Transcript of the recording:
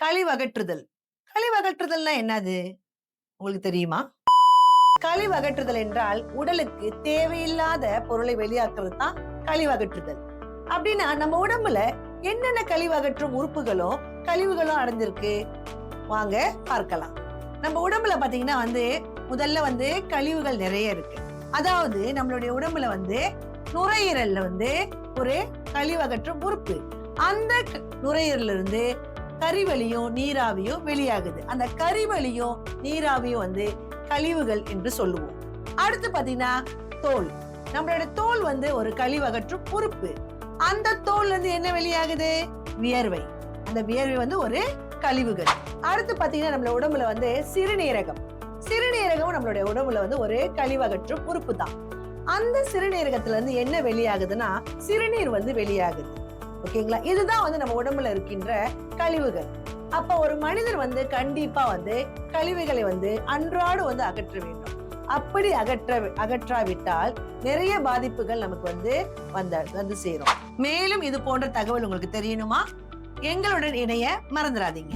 கழிவகற்றுதல். கழிவகற்றுதல்னா என்னது? உங்களுக்கு தெரியுமா? கழிவகற்றுதல் என்றால் உடலுக்கு தேவையில்லாத பொருளை வெளியாக்குறது தான் கழிவகற்றுதல். அப்படின்னா நம்ம உடம்புல என்னென்ன கழிவகற்றும் உறுப்புகளும் கழிவுகளும் அடைஞ்சிருக்கு வாங்க பார்க்கலாம். நம்ம உடம்புல பாத்தீங்கன்னா முதல்ல கழிவுகள் நிறைய இருக்கு. அதாவது நம்மளுடைய உடம்புல நுரையீரல்ல ஒரு கழிவகற்றும் உறுப்பு. அந்த நுரையீரல்ல இருந்து கரிவலியும் நீராவியும் வெளியாகுது. அந்த கரிவலியும் நீராவியும் கழிவுகள் என்று சொல்லுவோம். அடுத்து பாத்தீங்கன்னா தோல். நம்மளோட தோல் ஒரு கழிவகற்றும் உறுப்பு. அந்த தோல் என்ன வெளியாகுது? வியர்வை. அந்த வியர்வை ஒரு கழிவுகள். அடுத்து பாத்தீங்கன்னா நம்மளோட உடம்புல சிறுநீரகம். சிறுநீரகம் நம்மளுடைய உடம்புல ஒரு கழிவகற்றும் உறுப்பு தான். அந்த சிறுநீரகத்துல என்ன வெளியாகுதுன்னா சிறுநீர் வெளியாகுது. ஓகேங்களா? இதுதான் நம்ம உடம்புல இருக்கின்ற கழிவுகள். அப்ப ஒரு மனிதர் கண்டிப்பா கழிவுகளை அன்றாடம் அகற்ற வேண்டும். அப்படி அகற்றாவிட்டால் நிறைய பாதிப்புகள் நமக்கு வந்து சேரும். மேலும் இது போன்ற தகவல் உங்களுக்கு தெரியணுமா? எங்களுடன் இணைய மறந்துடாதீங்க.